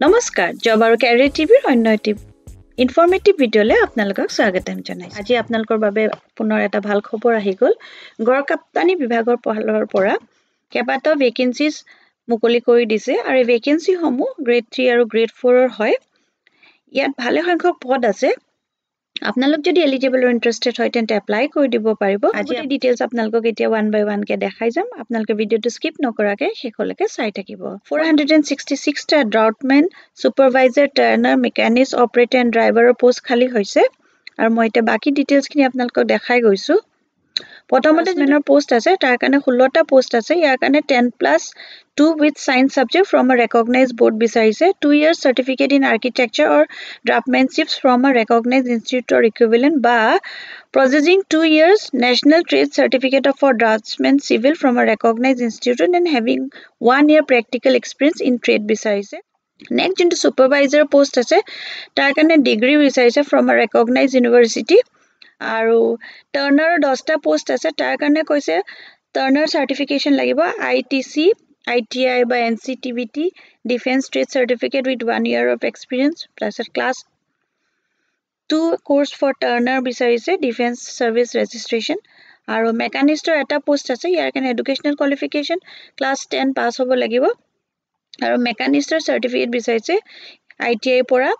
নমস্কাৰ জব আৰু কেৰিয়াৰ টিভিৰ অন্য এটি ইনফৰ্মেটিভ ভিডিঅ'লৈ আপোনালোকক স্বাগতম জনাইছোঁ। আজি আপোনালোকৰ বাবে পুনৰ এটা ভাল খবৰ আহি গ'ল। গড়কাপ্তানি বিভাগৰ ফালৰ পৰা কেইবাটাও ভেকেঞ্চিজ মুকলি কৰি দিছে আৰু এই ভেকেঞ্চিসমূহ গ্ৰেড 3 আৰু গ্ৰেড 4 হয়। ইয়াত ভালে সংখ্যক পদ আছে। আপোনালোক যদি এলিজিবল আৰু ইণ্টাৰেষ্টেড হয় তেন্তে এপ্লাই কৰি দিব পাৰিব। আজি ডিটেইলছ আপোনালোকক এতিয়া 1 by 1 কে দেখাই যাম। আপোনালোকে ভিডিঅ'টো স্কিপ নকৰাকৈ শেষলৈকে চাই থাকিব। 466টা ড্ৰাউটমেন ছুপাৰভাইজাৰ টাৰ্নাৰ মেকানিষ্ট অপাৰেটৰ এণ্ড ড্ৰাইভাৰৰ পোষ্ট খালী হৈছে আৰু মই এতিয়া বাকী ডিটেইলছখিনি আপোনালোকক দেখাই গৈছোঁ। প্ৰথমতে মেনৰ পোষ্ট আছে তাৰ কাৰণে 16টা পোষ্ট আছে। ইয়াৰ কাৰণে 10+2 উইথ সায়েন্স সাবজেক্ট ফ্ৰম আ ৰেকগনাইজড বোৰ্ড বিচাৰিছে। 2 years certificate in architecture or draftsmanship from a recognized institute or equivalent বা possessing 2 years national trade certificate for draftsman civil from a recognized institute and having 1 year practical experience in trade বিচাৰিছে। Next যোনটো supervisor post আছে তাৰ কাৰণে degree বিচাৰিছে from আ ৰেকগনাইজড university আৰু turner 10টা পোষ্ট আছে তাৰ কাৰণে কৈছে টাৰ্নাৰ চাৰ্টিফিকেশ্যন লাগিব ITC ITI বা NCTBT defence trade certificate with 1 year of experience তাৰপিছত ক্লাছ 2 কোৰ্চ ফৰ টাৰ্নাৰ বিচাৰিছে ডিফেন্স সাৰ্ভিস ৰেজিষ্ট্ৰেশ্যন আৰু মেকানিষ্টৰ এটা পোষ্ট আছে। ইয়াৰ কাৰণে এডুকেশ্যনেল কোৱালিফিকেশ্যন ক্লাছ 10 পাছ হ'ব লাগিব আৰু মেকানিষ্টৰ চাৰ্টিফিকেট বিচাৰিছে ITI পৰা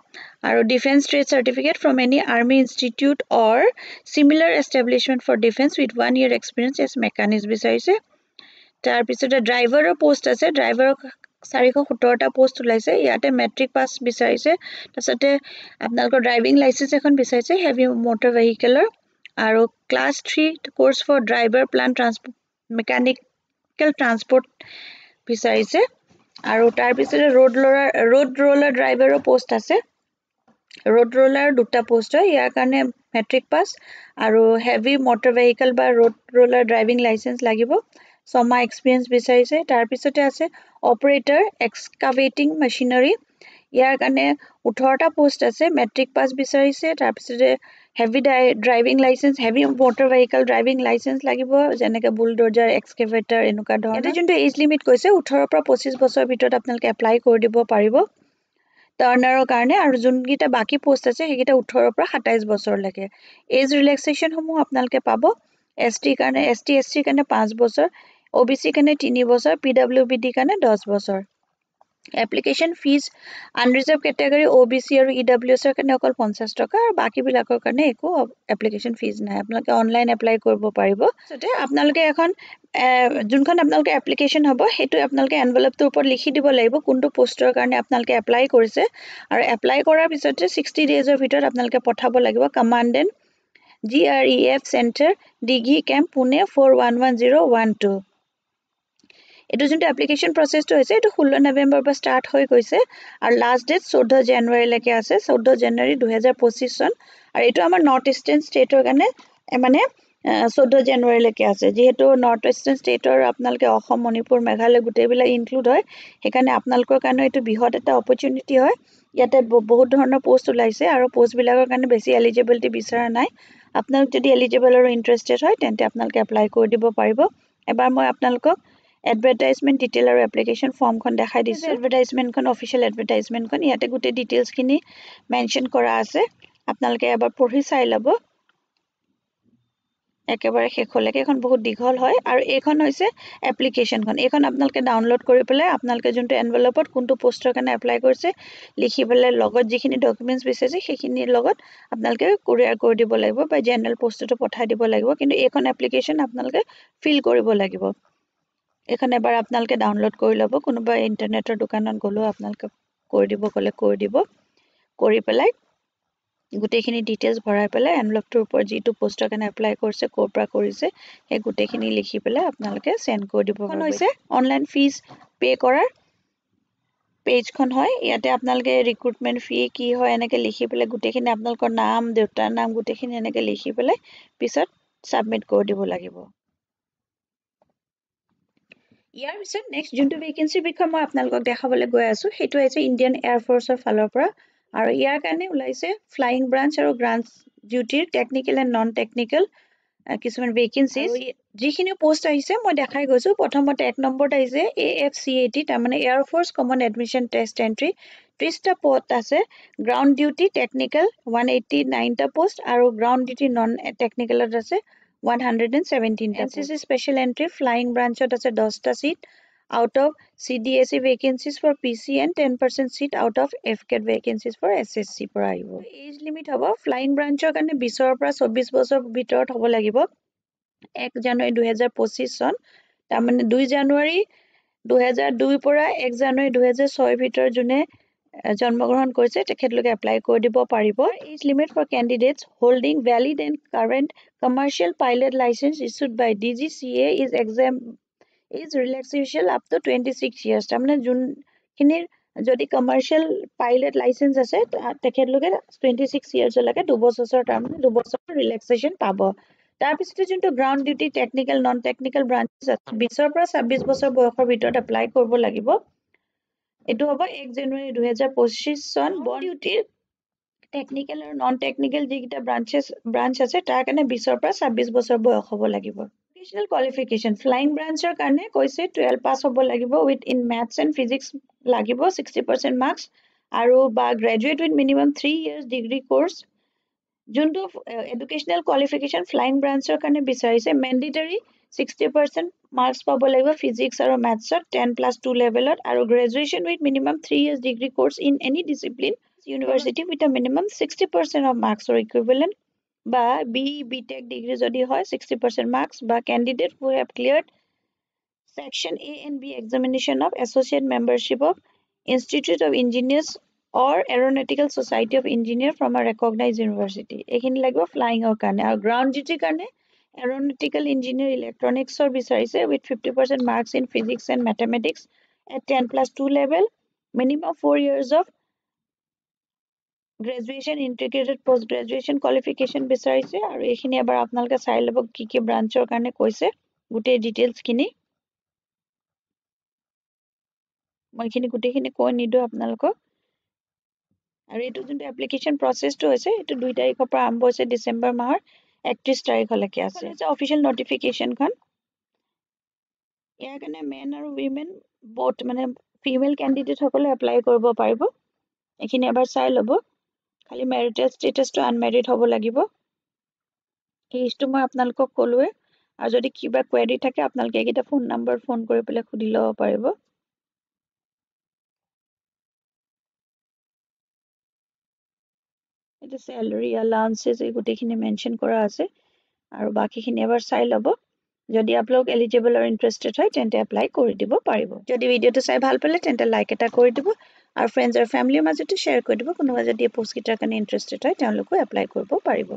আৰু defence trade certificate from any army institute or similar establishment for defence with 1 year experience as machinist বিচাৰিছে। তাৰপিছতে ড্ৰাইভাৰৰ পোষ্ট আছে। ড্ৰাইভাৰৰ 417টা পোষ্ট ওলাইছে। ইয়াতে মেট্ৰিক পাছ বিচাৰিছে। তাৰপিছতে আপোনালোকৰ ড্ৰাইভিং লাইচেন্স এখন বিচাৰিছে হেভি মটৰ ভেহিকেলৰ আৰু class 3 course for driver plant mechanical transport বিচাৰিছে আৰু তাৰপিছতে ৰোড ৰোলাৰ ড্ৰাইভাৰৰ পোষ্ট আছে। ৰোড ৰোলাৰ 2টা পোষ্ট হয়। ইয়াৰ কাৰণে মেট্ৰিক পাছ আৰু হেভি মটৰ ভেহিকেল বা ৰোড ৰোলাৰ ড্ৰাইভিং লাইচেন্স লাগিব। 6 মাহ এক্সপিৰিয়েঞ্চ বিচাৰিছে। তাৰপিছতে আছে অপাৰেটৰ এক্সকাভেটিং মেচিনাৰী। ইয়াৰ কাৰণে 18টা পোষ্ট আছে। মেট্ৰিক পাছ বিচাৰিছে। তাৰপিছতে heavy driving licence heavy motor vehicle driving licence লাগিব যেনেকৈ বুলডোজাৰ এক্সকেভেটাৰ এনেকুৱা ধৰণৰ। ইয়াতে যোনটো এজ লিমিট কৈছে 18 পৰা 25 বছৰৰ ভিতৰত আপোনালোকে এপ্লাই কৰি দিব পাৰিব টাৰ্নাৰৰ কাৰণে আৰু যোনকেইটা বাকী পোষ্ট আছে সেইকেইটা 18 পৰা 27 বছৰলৈকে। এজ ৰিলেক্সেশ্যনসমূহ আপোনালোকে পাব। ST কাৰণে ST কাৰণে 5 বছৰ OBC কাৰণে 3 বছৰ PWBD কাৰণে 10 বছৰ। Application fees unreserved category OBC আৰু EWS কাৰণে অকল 50 টকা আৰু বাকীবিলাকৰ কাৰণে একো এপ্লিকেশ্যন ফিজ নাই। আপোনালোকে অনলাইন এপ্লাই কৰিব পাৰিব। আপোনালোকে এখন যোনখন আপোনালোকে এপ্লিকেশ্যন হ'ব সেইটো আপোনালোকে এনভেলপটোৰ ওপৰত লিখি দিব লাগিব কোনটো পোষ্টৰ কাৰণে আপোনালোকে এপ্লাই কৰিছে আৰু এপ্লাই কৰাৰ পিছতে 60 ডেজৰ ভিতৰত আপোনালোকে পঠাব লাগিব commandant GREF centre Dighi camp Pune 411012। এইটো যোনটো এপ্লিকেশ্যন প্ৰচেছটো হৈছে এইটো 16 নৱেম্বৰৰ পৰা ষ্টাৰ্ট হৈ গৈছে আৰু লাষ্ট ডেট 14 জানুৱাৰীলৈকে আছে 14 জানুৱাৰী 2025 চন আৰু এইটো আমাৰ নৰ্থ ইষ্টাৰ্ণ ষ্টেটৰ কাৰণে মানে 14 জানুৱাৰীলৈকে আছে। যিহেতু নৰ্থ ইষ্টাৰ্ণ ষ্টেটৰ আপোনালোকে অসম মণিপুৰ মেঘালয় গোটেইবিলাক ইনক্লুড হয় সেইকাৰণে আপোনালোকৰ কাৰণে এইটো বৃহৎ এটা অপৰচুনিটি হয়। ইয়াতে বহুত ধৰণৰ পোষ্ট ওলাইছে আৰু পোষ্টবিলাকৰ কাৰণে বেছি এলিজিবিলিটি বিচৰা নাই। আপোনালোক যদি এলিজিবল আৰু ইণ্টাৰেষ্টেড হয় তেন্তে আপোনালোকে এপ্লাই কৰি দিব পাৰিব। এবাৰ মই আপোনালোকক এডভাৰটাইজমেণ্ট ডিটেইল আৰু এপ্লিকেশ্যন ফৰ্মখন দেখাই দিছোঁ। এডভাৰটাইজমেণ্টখন অফিচিয়েল এডভাৰটাইজমেণ্টখন ইয়াতে গোটেই ডিটেইলছখিনি মেনশ্যন কৰা আছে। আপোনালোকে এবাৰ পঢ়ি চাই ল'ব একেবাৰে শেষলৈকে। এখন বহুত দীঘল হয় আৰু এইখন হৈছে এপ্লিকেশ্যনখন। এইখন আপোনালোকে ডাউনলোড কৰি পেলাই আপোনালোকে যোনটো এনভেলপত কোনটো পোষ্টৰ কাৰণে এপ্লাই কৰিছে লিখি পেলাই লগত যিখিনি ডকুমেণ্টছ বিচাৰিছে সেইখিনিৰ লগত আপোনালোকে কুৰিয়াৰ কৰি দিব লাগিব বা জেনেৰেল পোষ্টতো পঠাই দিব লাগিব। কিন্তু এইখন এপ্লিকেশ্যন আপোনালোকে ফিল কৰিব লাগিব। এইখন এবাৰ আপোনালোকে ডাউনলোড কৰি ল'ব। কোনোবা ইণ্টাৰনেটৰ দোকানত গ'লেও আপোনালোকে কৰি দিব ক'লে কৰি দিব। কৰি পেলাই গোটেইখিনি ডিটেইলছ ভৰাই পেলাই এনভেলপটোৰ ওপৰত যিটো পোষ্টৰ কাৰণে এপ্লাই কৰিছে ক'ৰ পৰা কৰিছে সেই গোটেইখিনি লিখি পেলাই আপোনালোকে চেণ্ড কৰি দিব। এখন হৈছে অনলাইন ফিজ পে' কৰাৰ পেজখন হয়। ইয়াতে আপোনালোকে ৰিক্ৰুটমেণ্ট ফি কি হয় এনেকৈ লিখি পেলাই গোটেইখিনি আপোনালোকৰ নাম দেউতাৰ নাম গোটেইখিনি এনেকৈ লিখি পেলাই পিছত ছাবমিট কৰি দিব লাগিব। ইয়াৰ পিছত নেক্সট যোনটো ভেকেঞ্চিৰ বিষয়ে মই আপোনালোকক দেখাবলৈ গৈ আছোঁ সেইটো হৈছে ইণ্ডিয়ান এয়াৰফ'ৰ্চৰ ফালৰ পৰা আৰু ইয়াৰ কাৰণে ওলাইছে ফ্লাইং ব্ৰাঞ্চ আৰু গ্ৰাঞ্চ ডিউটিৰ টেকনিকেল এণ্ড নন টেকনিকেল কিছুমান ভেকেঞ্চিজ। যিখিনি পোষ্ট আহিছে মই দেখাই গৈছোঁ। প্ৰথমতে 1 নম্বৰত আহিছে AFCAT তাৰমানে air force common admission test entry 30টা পোষ্ট আছে গ্ৰাউণ্ড ডিউটি টেকনিক্যাল 189টা পোষ্ট আৰু গ্ৰাউণ্ড ডিউটি নন টেকনিক্যালত আছে 117টা এনসিসি স্পেশাল এন্ট্রি ফ্লাইং ব্রাঞ্চত আছে 10টা seat out of CDSE vacancies for PC and 10% seat out of FCAT vacancies for SSC পৰা আহিব এজ লিমিট হ'ব ফ্লাইং ব্ৰাঞ্চৰ কাৰণে 20 পৰা 24 বছৰ ভিতৰত হ'ব লাগিব 1 জানুৱাৰী 2025 চন তাৰমানে 2 জানুৱাৰী 2002 পৰা 1 জানুৱাৰী 2006 ভিতৰত যোনে জন্মগ্ৰহণ কৰিছে তেখেতলোকে এপ্লাই কৰি দিব পাৰিব age limit for candidates holding valid and current commercial pilot licence issued by DGCA is relaxation up to 26 years তাৰমানে যোনখিনিৰ যদি কমাৰ্শিয়াল পাইলট লাইসেন্স আছে তেখেতলোকে 26 years লৈকে 2 বছৰৰ তাৰমানে 2 বছৰৰ ৰিলেক্সেশন পাব তাৰ পিছতে যোনটো ground duty technical non technical branches আছে 20 পৰা 26 বছৰ বয়সৰ ভিতৰত এপ্লাই কৰিব লাগিব এটো হ'ব 1 জানুৱাৰী 2025 চন বন ডিউটিৰ টেকনিক্যাল আৰু নন টেকনিক্যাল যিকিটা ব্ৰাঞ্চ আছে তাৰ কাৰণে 20 পৰা 26 বছৰ বয়স হ'ব লাগিব Educational qualification flying brancher karne koise 12 pass hobo lagibo with in maths and physics lagibo 60% marks aru ba graduate with minimum 3 years degree course junto educational qualification flying brancher karne bicharise mandatory 60% marks pabo lagibo physics aru maths 10+2 level aru graduation with minimum 3 years degree course in any discipline university with a minimum 60% of marks or equivalent বা BTech degree যদি হয় 60% marks বা candidate who have cleared section A and B examination of associate membership of Institute of Engineers or Aeronautical Society of Engineers from a recognized university এখিনি লাগিব flying or কাৰণে আৰু ground duty কাৰণে aeronautical engineer electronics or বিচাৰিছে with 50% marks in physics and mathematics at 10+2 level minimum 4 years of graduation integrated post graduation qualification বিচাৰিছে আৰু এখিনি এবাৰ আপোনালোকে চাই লব কি কি ব্ৰাঞ্চৰ কাৰণে কৈছে গুটে ডিটেইলছ খিনি মইখিনি গুটেখিনি কৈ নিদো আপোনালোকক আৰু এটো যোনটো এপ্লিকেশন প্ৰসেসটো হৈছে এটো 2 তাৰিখৰ পৰা আৰম্ভ হৈছে ডিসেম্বৰ মাহৰ 31 তাৰিখলৈকে আছে অফিচিয়েল নটিফিকেশন খন ইয়াৰ কাৰণে মেন আৰু উইমেন বোথ মানে ফিমেল ক্যান্ডিডেট সকলে এপ্লাই কৰিব পাৰিব এখিনি এবাৰ চাই লব খালি marital status to unmarried হ'ব লাগিব এইটো মই আপোনালোকক কলোৱে আৰু যদি কিবা কোৱেৰি থাকে আপোনালোকে এটা ফোন নম্বৰ ফোন কৰি পেলাই খুদি লব পাৰিব এটা salary allowances এই গুটেখিনি মেনশন কৰা আছে আৰু বাকিখিনি এবাৰ চাই লব যদি আপোনালোক এলিজিবল আৰু ইন্টাৰেস্টেড হয় তেন্তে এপ্লাই কৰি দিব পাৰিব যদি ভিডিওটো চাই ভাল পালে তেন্তে লাইক এটা কৰি দিব আৰু ফ্ৰেণ্ডছ আৰু ফ্যামিলিৰ মাজতে শেয়াৰ কৰি দিব কোনোবা যদি পোষ্ট কিটাৰ কাৰণে ইন্টাৰেস্টেড হয় তেওঁলোকো এপ্লাই কৰিব পাৰিব